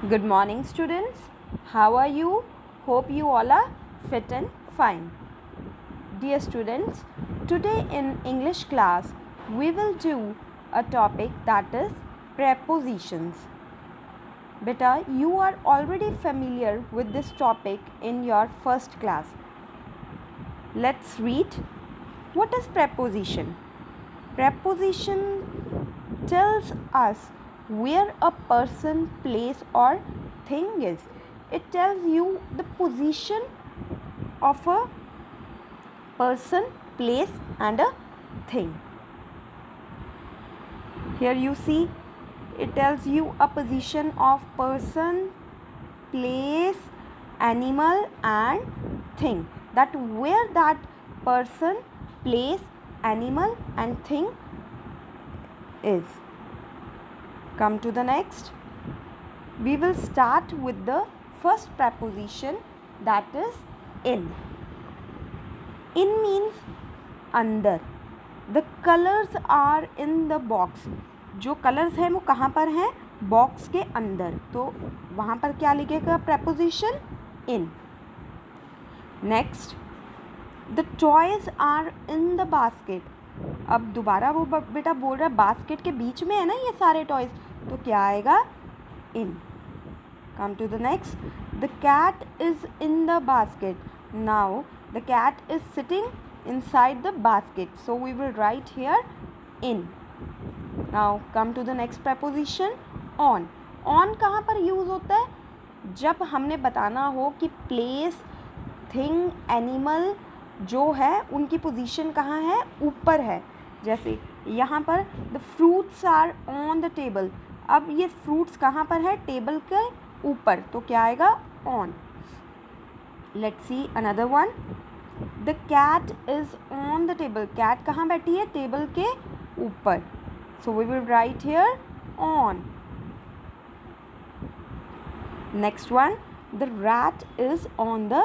Good morning, students. How are you? Hope you all are fit and fine. Dear students, today in English class we will do a topic that is prepositions. Beta, you are already familiar with this topic in your first class. Let's read. What is preposition? Preposition tells us where a person, place or thing is. It tells you the position of a person, place and a thing. Here you see, it tells you a position of person, place, animal and thing. That where that person, place, animal and thing is. Come to the next. We will start with the first preposition, that is in. In means अंदर. The colors are in the box. जो colours हैं वो कहाँ पर हैं? Box के अंदर. तो वहाँ पर क्या लिखेगा preposition? in. Next, the toys are in the basket. अब दोबारा वो बेटा बोल रहा है बास्केट के बीच में है ना ये सारे टॉयज, तो क्या आएगा? in. Come to the next. The cat is in the basket. Now the cat is sitting inside the basket, so we will write here in. Now come to the next preposition, on. on कहाँ पर use होता है? जब हमने बताना हो कि place, thing, animal जो है उनकी पोजीशन कहाँ है? ऊपर है. जैसे यहाँ पर the fruits are on the table. अब ये फ्रूट्स कहाँ पर है? टेबल के ऊपर, तो क्या आएगा? On. Let's see another one. The cat is on the table. Cat कहाँ बैठी है? टेबल के ऊपर, so we will write here on. Next one. The rat is on the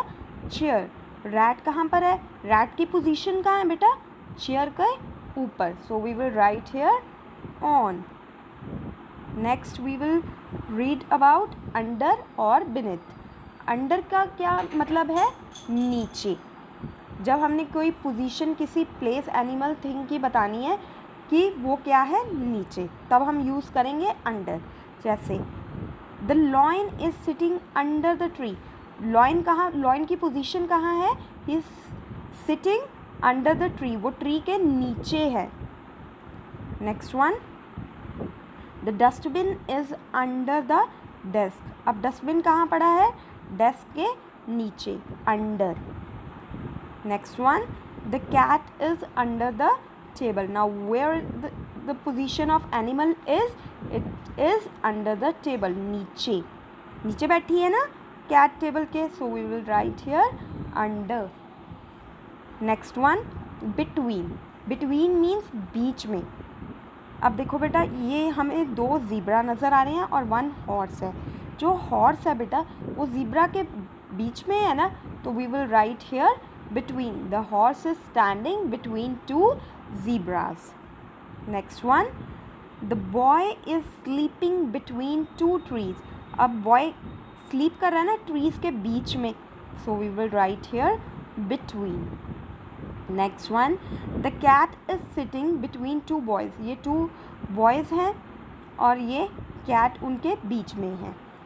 chair. Rat कहाँ पर है? रैट की पोजीशन कहाँ है बेटा? चेयर के ऊपर, so we will write here on. Next we will read about under और beneath. अंडर का क्या मतलब है? नीचे. जब हमने कोई पोजीशन किसी प्लेस, एनिमल, थिंग की बतानी है कि वो क्या है? नीचे, तब हम यूज़ करेंगे अंडर. जैसे the lion is sitting under the tree. Lion कहाँ? लॉयन की पोजीशन कहाँ है? He is sitting under the tree. वो ट्री के नीचे है. Next one. The dustbin is under the desk. अब डस्टबिन कहाँ पड़ा है? डेस्क के नीचे, under. Next one. The cat is under the table. Now where the position of animal is? It is under the table. नीचे, नीचे बैठी है ना कैट टेबल के, so we will write here under. Next one. Between. Between means बीच में. अब देखो बेटा, ये हमें 2 ज़ीब्रा नज़र आ रहे हैं और 1 हॉर्स है. जो हॉर्स है बेटा वो ज़ीब्रा के बीच में है ना, तो we will write here between. The horse is standing between 2 zebras. Next one. The boy is sleeping between 2 trees. अब बॉय स्लीप कर रहा है ना ट्रीज़ के बीच में, so we will write here between. Next one. The cat is sitting between 2 boys. ये 2 boys हैं और ये कैट उनके बीच में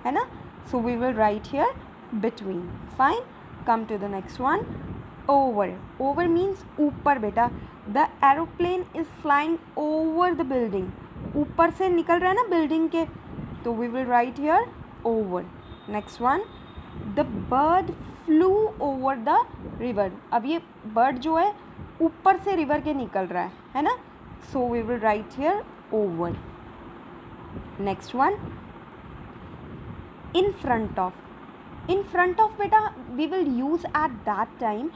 है ना, so we will write here between. Fine. Come to the next one. Over. Over means ऊपर बेटा. The aeroplane is flying over the building. ऊपर से निकल रहा है ना बिल्डिंग के, तो we will write here over. Next one. The bird flew over the river. अब ये बर्ड जो है ऊपर से रिवर के निकल रहा है ना, so we will write here over. Next one. In front of. In front of बेटा we will use at that time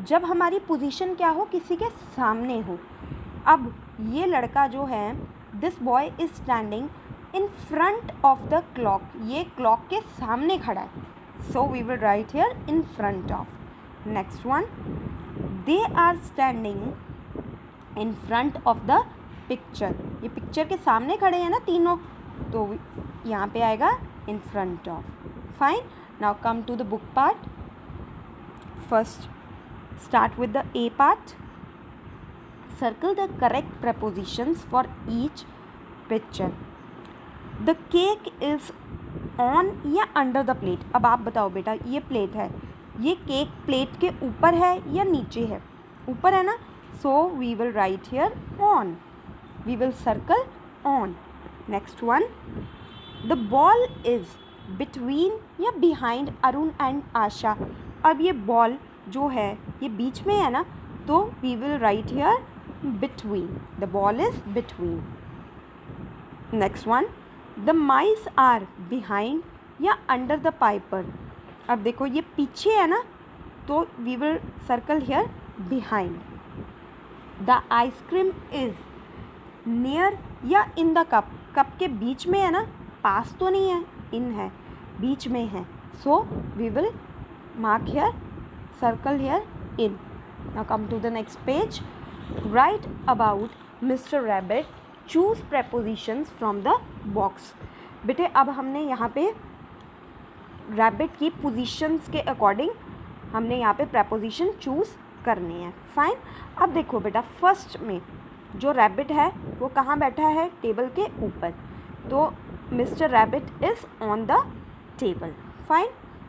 जब हमारी पोजीशन क्या हो? किसी के सामने हो. अब ये लड़का जो है, this boy is standing in front of the clock. ये क्लॉक के सामने खड़ा है, so we will write here in front of. Next one. They are standing in front of the picture. ये पिक्चर के सामने खड़े हैं ना तीनों, तो यहाँ पे आएगा in front of. Fine. Now come to the book part. First, start with the A part. Circle the correct prepositions for each picture. The cake is on या under the plate. अब आप बताओ बेटा, ये प्लेट है, ये cake plate के ऊपर है या नीचे है? ऊपर है ना, so we will write here on. We will circle on. Next one, the ball is between या behind अरुण and आशा. अब ये बॉल जो है ये बीच में है ना, तो we will write here between. The ball is between. Next one, the mice are behind या under the piper. अब देखो ये पीछे है ना, तो we will circle here behind. The ice cream is near या in the cup. कप के बीच में है ना, पास तो नहीं है, in है, बीच में है. So we will mark here, circle here in. Now come to the next page. Write about Mr. Rabbit. Choose prepositions from the box. बेटे अब हमने यहाँ पे रैबिट की पोजीशंस के अकॉर्डिंग हमने यहाँ पे preposition चूज़ करने हैं. फाइन. अब देखो बेटा, फर्स्ट में जो रैबिट है वो कहाँ बैठा है? टेबल के ऊपर. तो mister rabbit is on the table. Fine.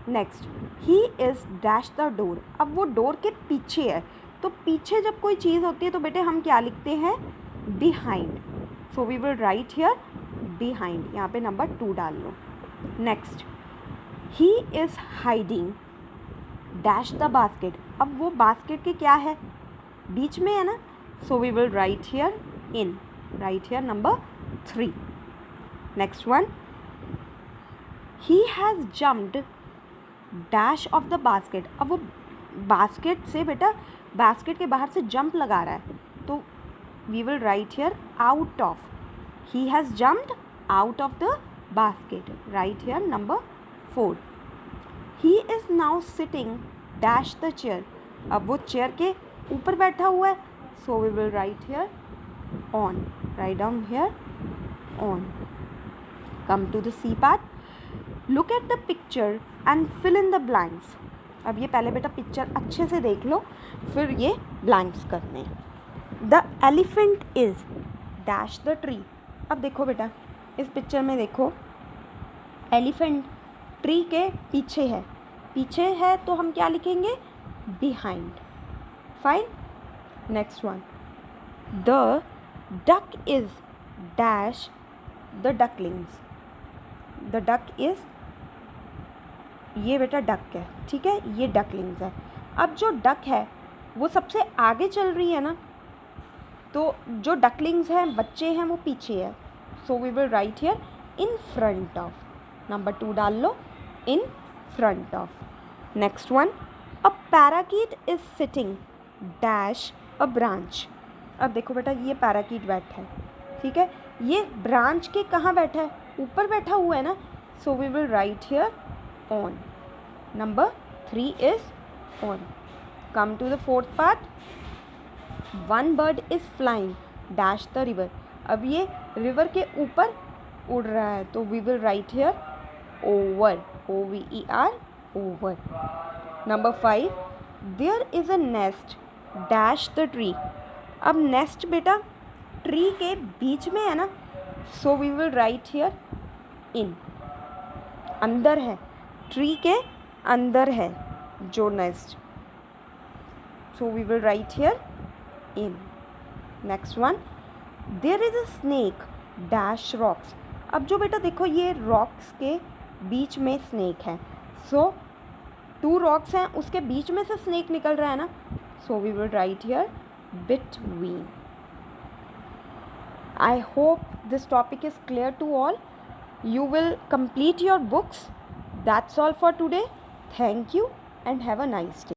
Next, he is dash the door. अब वो डोर के पीछे है, तो पीछे जब कोई चीज़ होती है तो बेटे हम क्या लिखते हैं? Behind. So we will write here behind. यहाँ पे नंबर 2 डाल लो. Next, he is hiding dash the basket. अब वो बास्केट के क्या है? बीच में है ना, so we will write here in. Write here number 3. Next one, he has jumped dash off the basket. अब वो बास्केट से बेटा, बास्केट के बाहर से जंप लगा रहा है, तो we will write here out of. He has jumped out of the basket. Write here number 4. He is now sitting dash the chair. अब वो चेयर के ऊपर बैठा हुआ है, so we will write here on. Write down here on. Come to the C part. Look at the picture and fill in the blanks. अब ये पहले बेटा पिक्चर अच्छे से देख लो, फिर ये ब्लैंक्स करने. The elephant is dash the tree. अब देखो बेटा, इस पिक्चर में देखो, एलिफेंट ट्री के पीछे है. पीछे है तो हम क्या लिखेंगे? Behind. Fine. Next one, the duck is dash the ducklings. The duck is, ये बेटा डक है, ठीक है, ये डकलिंग्स है. अब जो डक है वो सबसे आगे चल रही है ना, तो जो डकलिंग्स हैं, बच्चे हैं, वो पीछे है. So we will write here in front of. Number 2 डाल लो, in front of. Next one, a parakeet is sitting dash a branch. अब देखो बेटा, ये पैराकीट बैठा है, ठीक है, ये ब्रांच के कहाँ बैठा है? ऊपर बैठा हुआ है ना, so we will write here on. Number 3 is on. Come to the fourth part. One bird is flying dash the river. अब ये रिवर के ऊपर उड़ रहा है, तो we will write here over. OVER, over. Number 5, there is a nest dash the tree. अब nest बेटा ट्री के बीच में है ना, so we will write here in. अंदर है, ट्री के अंदर है जो nest, so we will write here in. Next one, there is a snake dash rocks. अब जो बेटा देखो, ये रॉक्स के बीच में स्नेक है, सो 2 रॉक्स हैं, उसके बीच में से स्नेक निकल रहा है ना, so we will write here between. I hope this topic is clear to all. You will complete your books. That's all for today. Thank you and have a nice day.